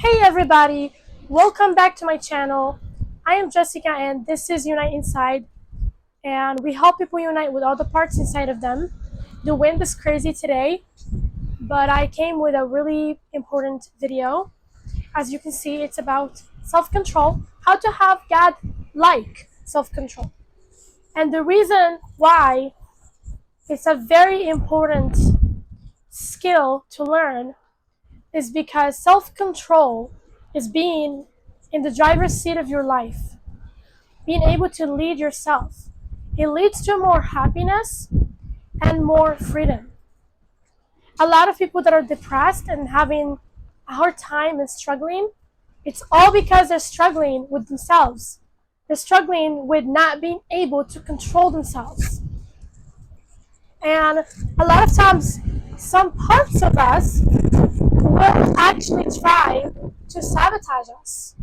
Hey everybody, welcome back to my channel. I am Jessica and this is Unite Inside, and we help people unite with all the parts inside of them. The wind is crazy today, but I came with a really important video. As you can see, it's about self-control, how to have God-like self-control. And the reason why it's a very important skill to learn is because self-control is being in the driver's seat of your life, being able to lead yourself. It leads to more happiness and more freedom. A lot of people that are depressed and having a hard time and struggling, it's all because they're struggling with themselves. They're struggling with not being able to control themselves. And a lot of times, some parts of us will actually try to sabotage us.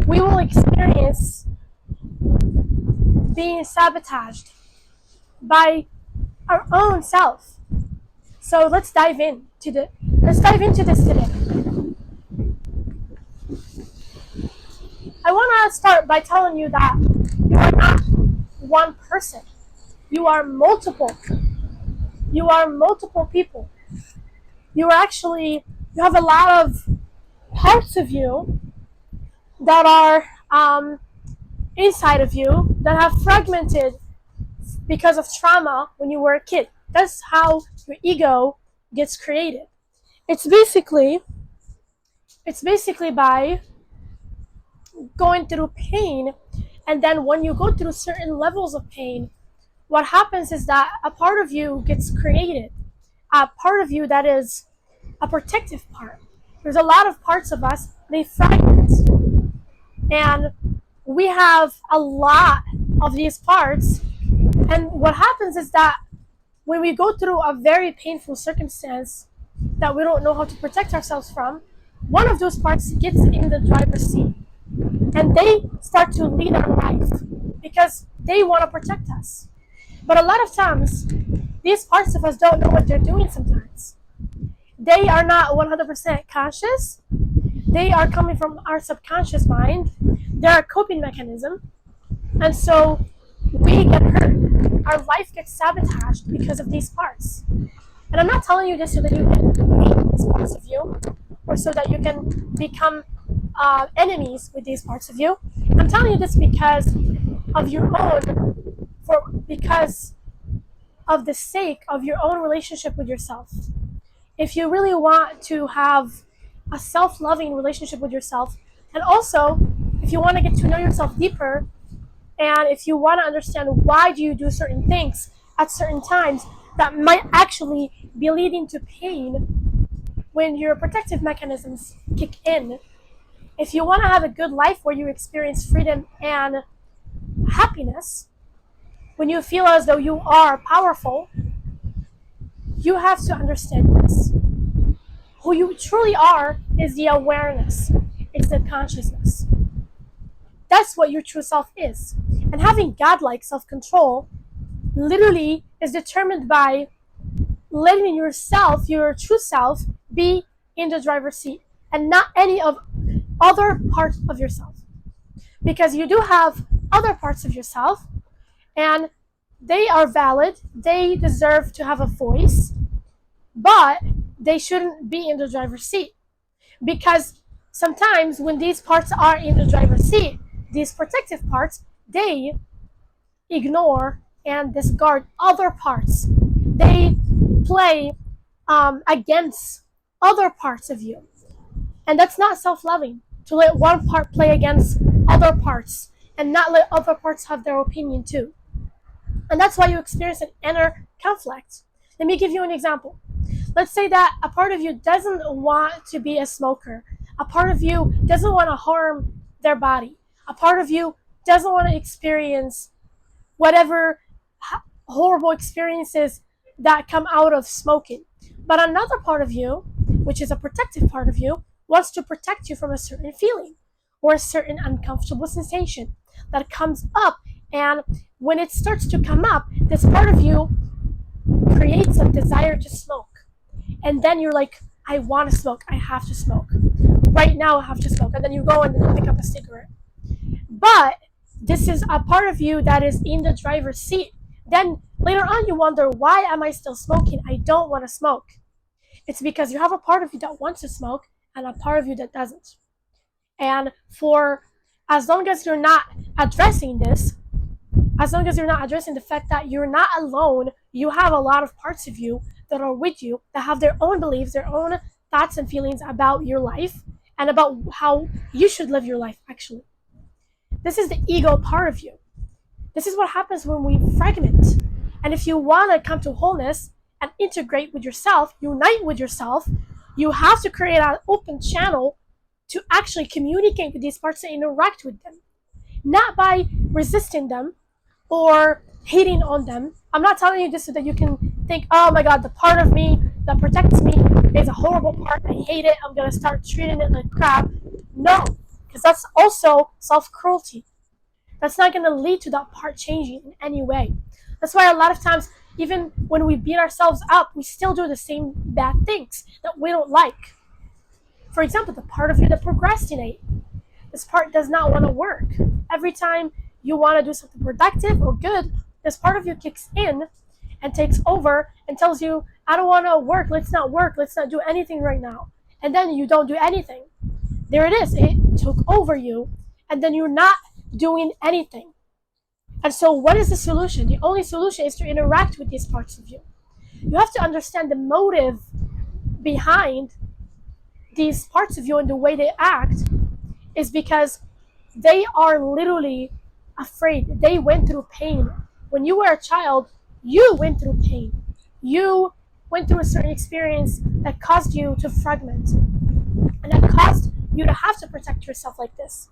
We will experience being sabotaged by our own self. So let's dive into this today. I want to start by telling you that you are not one person. You are multiple. You are multiple people. You have a lot of parts of you that are inside of you that have fragmented because of trauma when you were a kid. That's how your ego gets created. It's basically by going through pain, and then when you go through certain levels of pain, what happens is that a part of you gets created, a part of you that is a protective part. There's a lot of parts of us, they fragment, and we have a lot of these parts. And what happens is that when we go through a very painful circumstance that we don't know how to protect ourselves from, one of those parts gets in the driver's seat and they start to lead our life because they want to protect us. But a lot of times, these parts of us don't know what they're doing sometimes. They are not 100% conscious. They are coming from our subconscious mind. They're a coping mechanism. And so we get hurt. Our life gets sabotaged because of these parts. And I'm not telling you this so that you can hate these parts of you or so that you can become enemies with these parts of you. I'm telling you this because of because of the sake of your own relationship with yourself. If you really want to have a self-loving relationship with yourself, and also if you want to get to know yourself deeper, and if you want to understand why do you do certain things at certain times that might actually be leading to pain when your protective mechanisms kick in, if you want to have a good life where you experience freedom and happiness, when you feel as though you are powerful, you have to understand this. Who you truly are is the awareness. It's the consciousness. That's what your true self is. And having godlike self-control literally is determined by letting yourself, your true self, be in the driver's seat and not any of other parts of yourself. Because you do have other parts of yourself and they are valid, they deserve to have a voice, but they shouldn't be in the driver's seat. Because sometimes when these parts are in the driver's seat, these protective parts, they ignore and discard other parts. They play against other parts of you. And that's not self-loving, to let one part play against other parts and not let other parts have their opinion too. And that's why you experience an inner conflict. Let me give you an example. Let's say that a part of you doesn't want to be a smoker. A part of you doesn't want to harm their body. A part of you doesn't want to experience whatever horrible experiences that come out of smoking. But another part of you, which is a protective part of you, wants to protect you from a certain feeling or a certain uncomfortable sensation that comes up. And when it starts to come up, this part of you creates a desire to smoke. And then you're like, I want to smoke, I have to smoke. right now I have to smoke, and then you go and then pick up a cigarette. But this is a part of you that is in the driver's seat. Then later on you wonder, why am I still smoking? I don't want to smoke. It's because you have a part of you that wants to smoke and a part of you that doesn't. And for as long as you're not addressing this, as long as you're not addressing the fact that you're not alone, you have a lot of parts of you that are with you, that have their own beliefs, their own thoughts and feelings about your life and about how you should live your life, actually. This is the ego part of you. This is what happens when we fragment. And if you want to come to wholeness and integrate with yourself, unite with yourself, you have to create an open channel to actually communicate with these parts and interact with them. Not by resisting them or hating on them. I'm not telling you this so that you can think, oh my god, the part of me that protects me is a horrible part. I hate it. I'm going to start treating it like crap. No, because that's also self-cruelty. That's not going to lead to that part changing in any way. That's why a lot of times, even when we beat ourselves up, we still do the same bad things that we don't like. For example, the part of you that procrastinate. This part does not want to work. Every time you want to do something productive or good, this part of you kicks in and takes over and tells you, I don't want to work, let's not do anything right now. And then you don't do anything. There it is, it took over you, and then you're not doing anything. And so what is the solution? The only solution is to interact with these parts of you. You have to understand the motive behind these parts of you and the way they act is because they are literally afraid. They went through pain. When you were a child, you went through pain. You went through a certain experience that caused you to fragment and that caused you to have to protect yourself like this.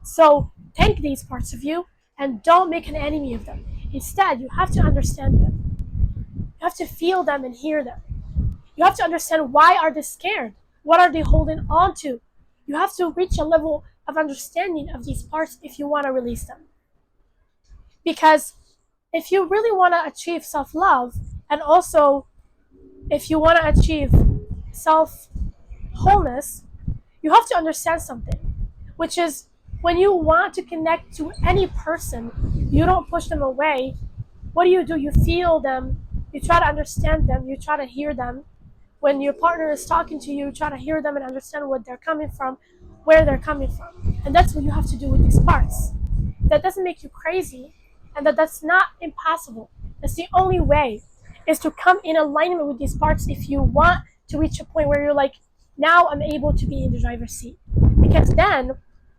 So thank these parts of you and don't make an enemy of them. Instead, you have to understand them. You have to feel them and hear them. You have to understand, why are they scared? What are they holding on to? You have to reach a level of understanding of these parts if you want to release them. Because if you really want to achieve self-love, and also if you want to achieve self-wholeness, you have to understand something, which is, when you want to connect to any person, you don't push them away. What do? You feel them, you try to understand them, you try to hear them. When your partner is talking to you, try to hear them and understand what they're coming from, where they're coming from. And that's what you have to do with these parts. That doesn't make you crazy, and that's not impossible. That's the only way, is to come in alignment with these parts if you want to reach a point where you're like, now I'm able to be in the driver's seat. Because then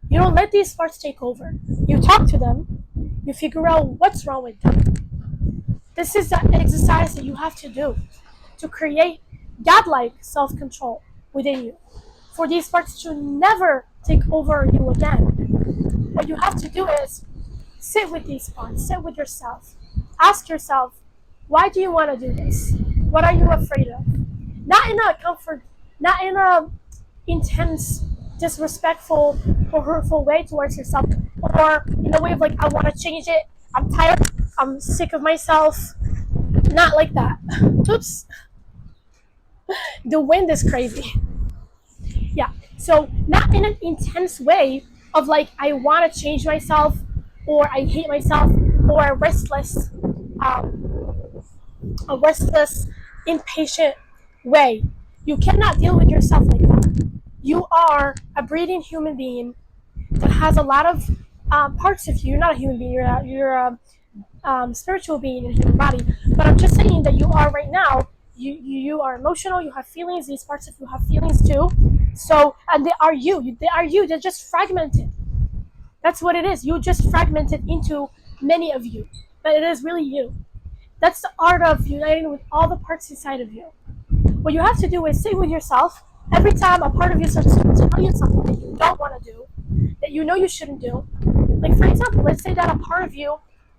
you don't let these parts take over. You talk to them, you figure out what's wrong with them. This is the exercise that you have to do to create godlike self-control within you, for these parts to never take over you again. What you have to do is sit with these parts, sit with yourself, ask yourself, why do you want to do this? What are you afraid of? Not in a comfort, not in a intense, disrespectful or hurtful way towards yourself, or in a way of like, I want to change it, I'm tired, I'm sick of myself. Not like that. Oops. The wind is crazy. Yeah, so not in an intense way of like, I want to change myself, or I hate myself, or a restless, impatient way. You cannot deal with yourself like that. You are a breathing human being that has a lot of parts of you. You're not a human being, you're a spiritual being in a human body. But I'm just saying that you are right now. You are emotional, you have feelings, these parts of you have feelings too. So, and they are you, they're just fragmented. That's what it is. You just fragmented into many of you, but it is really you. That's the art of uniting with all the parts inside of you. What you have to do is sit with yourself. Every time a part of you starts to tell you something that you don't want to do, that you know you shouldn't do. Like, for example, let's say that a part of you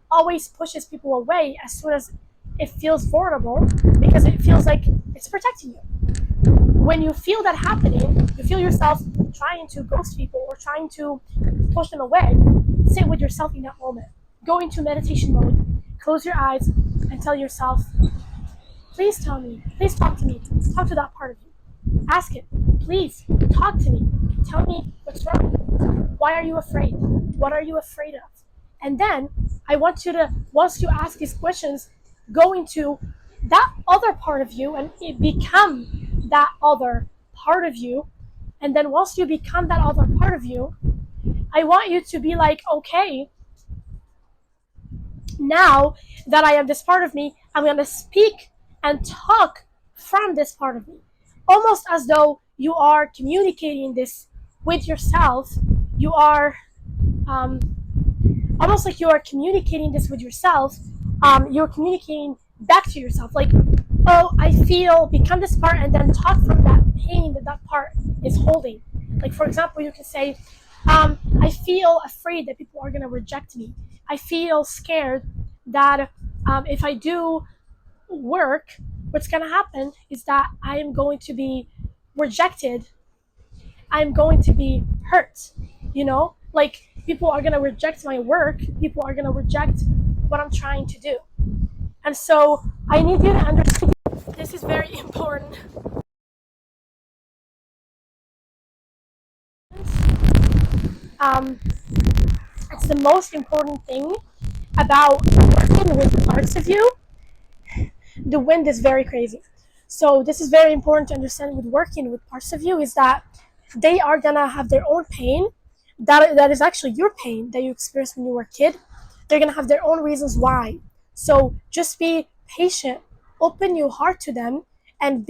always pushes people away as soon as it feels vulnerable, because it feels like it's protecting you. When you feel that happening, you feel yourself trying to ghost people or trying to push them away, sit with yourself in that moment. Go into meditation mode, close your eyes, and tell yourself, please tell me, please talk to me, talk to that part of you. Ask it, please talk to me. Tell me what's wrong. Why are you afraid? What are you afraid of? And then I want you to, once you ask these questions, go into that other part of you and become that other part of you. And then once you become that other part of you, I want you to be like, okay, now that I am this part of me, I'm going to speak and talk from this part of me. Almost as though you are communicating this with yourself. You are um, almost like you are communicating this with yourself. You're communicating back to yourself. Like, oh, I feel, become this part, and then talk from that pain that that part is holding. Like, for example, you can say, I feel afraid that people are going to reject me. I feel scared that if I do work, what's going to happen is that I am going to be rejected. I'm going to be hurt. Like, people are going to reject my work. People are going to reject what I'm trying to do. And so I need you to understand this is very important. It's the most important thing about working with parts of you. The wind is very crazy. So this is very important to understand with working with parts of you, is that they are gonna have their own pain. That is actually your pain that you experienced when you were a kid. They're gonna have their own reasons why. So just be patient, open your heart to them, and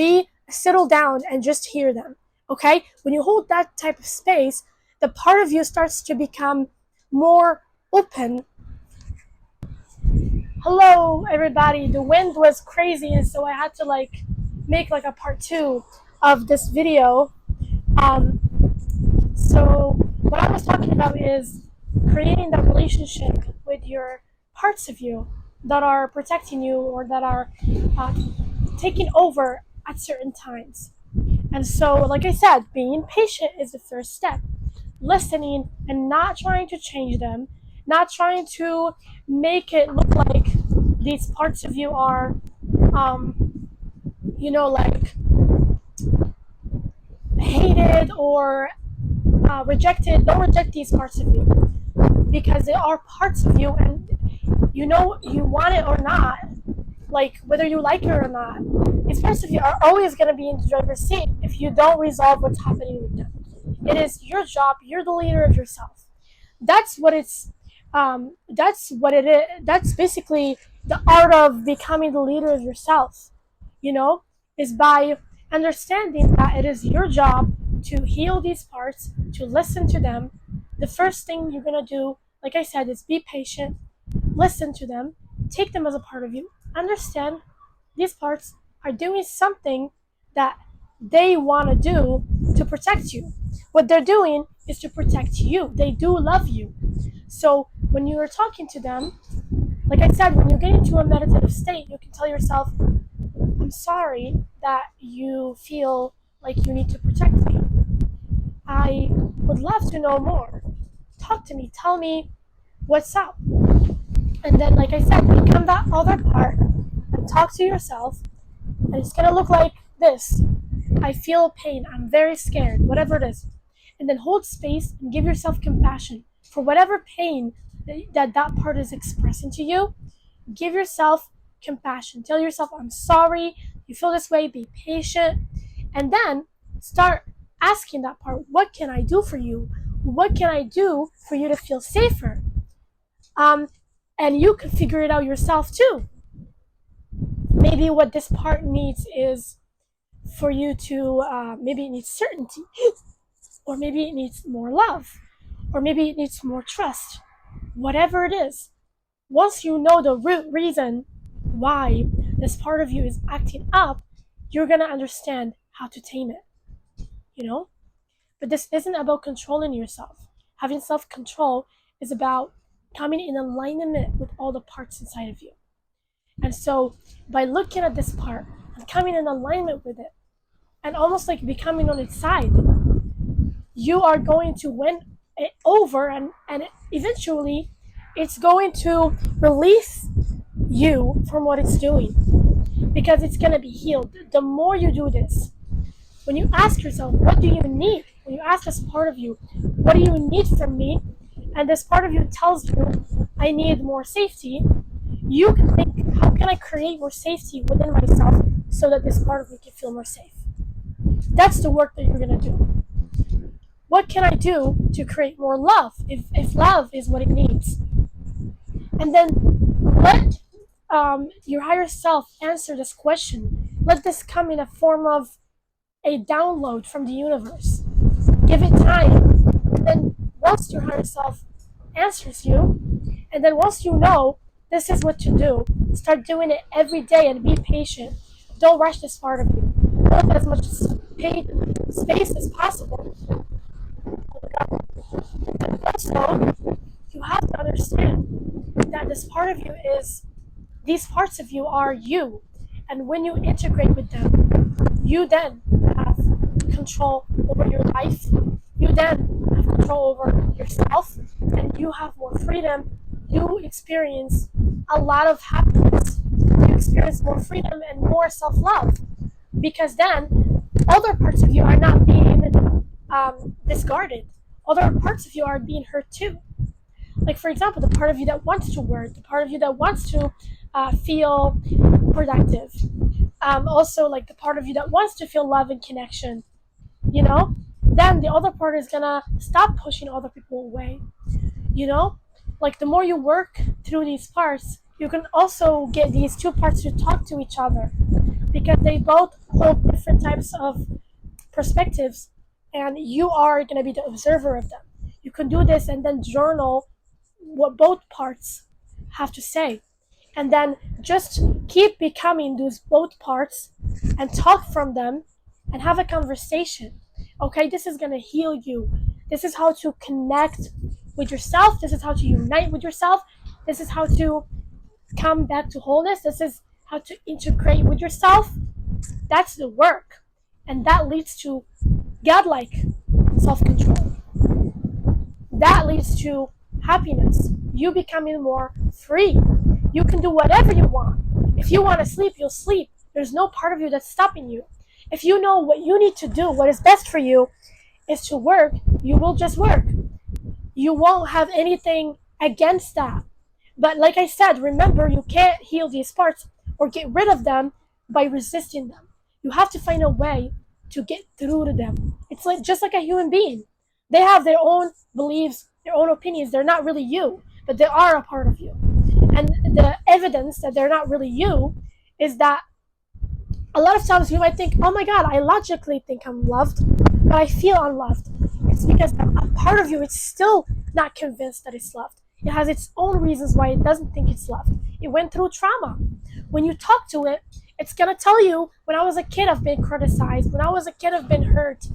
settle down and just hear them. Okay? When you hold that type of space, the part of you starts to become more open. Hello everybody, the wind was crazy, and so I had to make a part 2 of this video. So what I was talking about is creating that relationship with your parts of you that are protecting you, or that are taking over at certain times. And so, like I said, being patient is the first step. Listening and not trying to change them, not trying to make it look like these parts of you are, like hated or rejected. Don't reject these parts of you, because they are parts of you, and you want it or not, like whether you like it or not, these parts of you are always going to be in the driver's seat if you don't resolve what's happening with them. It is your job. You're the leader of yourself. That's what it's. That's what it is. That's basically the art of becoming the leader of yourself. Is by understanding that it is your job to heal these parts, to listen to them. The first thing you're gonna do, like I said, is be patient, listen to them, take them as a part of you. Understand these parts are doing something that they want to do to protect you. What they're doing is to protect you. They do love you. So when you are talking to them, like I said, when you get into a meditative state, you can tell yourself, I'm sorry that you feel like you need to protect me. I would love to know more. Talk to me. Tell me what's up. And then, like I said, become that other part and talk to yourself. And it's going to look like this. I feel pain. I'm very scared. Whatever it is. And then hold space and give yourself compassion for whatever pain that part is expressing to you. Give yourself compassion. Tell yourself, I'm sorry. You feel this way. Be patient. And then start asking that part, what can I do for you? What can I do for you to feel safer? And you can figure it out yourself too. Maybe what this part needs is for you to, maybe it needs certainty, or maybe it needs more love, or maybe it needs more trust. Whatever it is, once you know the root reason why this part of you is acting up, you're going to understand how to tame it. But this isn't about controlling yourself. Having self-control is about coming in alignment with all the parts inside of you. And so by looking at this part and coming in alignment with it, and almost like becoming on its side, you are going to win it over, and eventually it's going to release you from what it's doing, because it's going to be healed. The more you do this, when you ask yourself, what do you need? when you ask this part of you, what do you need from me? And this part of you tells you, I need more safety. You can think, how can I create more safety within myself so that this part of me can feel more safe? That's the work that you're going to do. What can I do to create more love if love is what it needs? And then let your higher self answer this question. Let this come in a form of a download from the universe. Give it time. And then once your higher self answers you, and then once you know this is what to do, start doing it every day and be patient. Don't rush this part of you. Give as much space as possible. And also, you have to understand that this part of you is, these parts of you are you. And when you integrate with them, you then have control over your life. You then have control over yourself, and you have more freedom. You experience a lot of happiness. You experience more freedom and more self-love, because then other parts of you are not being discarded. Other parts of you are being hurt too. Like, for example, the part of you that wants to work, the part of you that wants to feel productive. Also, like the part of you that wants to feel love and connection, then the other part is gonna stop pushing other people away. Like the more you work through these parts, you can also get these two parts to talk to each other, because they both hold different types of perspectives, and you are going to be the observer of them. You can do this and then journal what both parts have to say, and then just keep becoming those both parts and talk from them and have a conversation. Okay, this is going to heal you. This is how to connect with yourself. This is how to unite with yourself. This is how to come back to wholeness. This is how to integrate with yourself. That's the work, and that leads to godlike self-control. That leads to happiness. You becoming more free. You can do whatever you want. If you want to sleep, you'll sleep. There's no part of you that's stopping you. If you know what you need to do, what is best for you is to work, you will just work. You won't have anything against that. But like I said, remember, you can't heal these parts or get rid of them by resisting them. You have to find a way to get through to them. It's like just like a human being. They have their own beliefs, their own opinions. They're not really you, but they are a part of you. And the evidence that they're not really you is that a lot of times you might think, oh my God, I logically think I'm loved, but I feel unloved. It's because a part of you is still not convinced that it's loved. It has its own reasons why it doesn't think it's loved. It went through trauma. When you talk to it, it's going to tell you, when I was a kid, I've been criticized. When I was a kid, I've been hurt.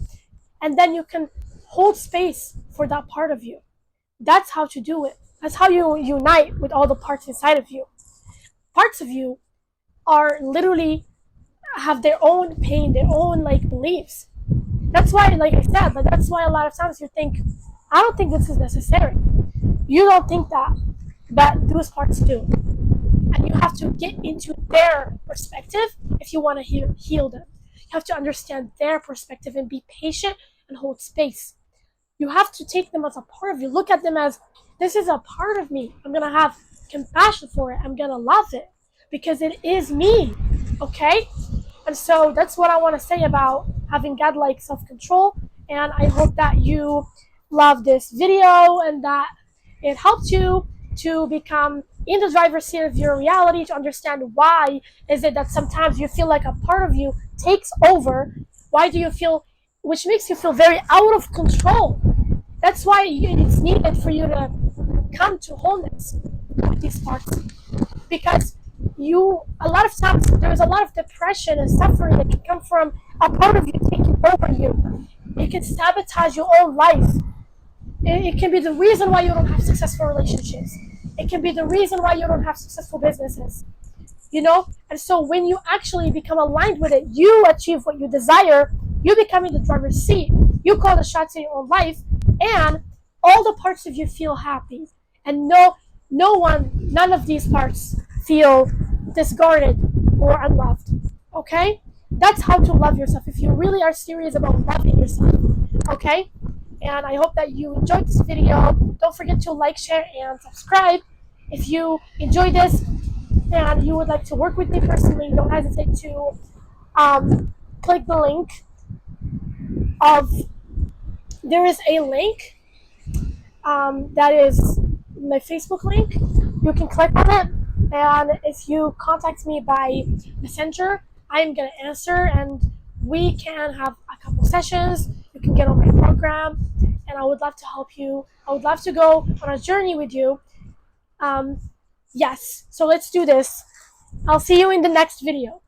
And then you can hold space for that part of you. That's how to do it. That's how you unite with all the parts inside of you. Parts of you are literally have their own pain, their own beliefs. That's why, like I said, that's why a lot of times you think, I don't think this is necessary. You don't think that, but those parts do. And you have to get into their perspective if you want to heal them. You have to understand their perspective and be patient and hold space. You have to take them as a part of you. Look at them as, this is a part of me. I'm going to have compassion for it. I'm going to love it because it is me. Okay? And so that's what I want to say about having godlike self-control. And I hope that you love this video and that it helped you to become in the driver's seat of your reality, to understand why is it that sometimes you feel like a part of you takes over. Why do you feel, which makes you feel very out of control. That's why it's needed for you to come to wholeness with these parts. Because a lot of times, there's a lot of depression and suffering that can come from a part of you taking over you. It can sabotage your own life. It can be the reason why you don't have successful relationships. It can be the reason why you don't have successful businesses. And so when you actually become aligned with it, you achieve what you desire. You become in the driver's seat. You call the shots in your own life, and all the parts of you feel happy. And none of these parts feel discarded or unloved. Okay? That's how to love yourself. If you really are serious about loving yourself, Okay? And I hope that you enjoyed this video. Don't forget to like, share, and subscribe. If you enjoyed this and you would like to work with me personally, don't hesitate to click the link of, there is a link that is my Facebook link. You can click on it, and if you contact me by Messenger, I'm gonna answer, and we can have a couple sessions. You can get on my program, and I would love to help you. I would love to go on a journey with you. Yes, so let's do this. I'll see you in the next video.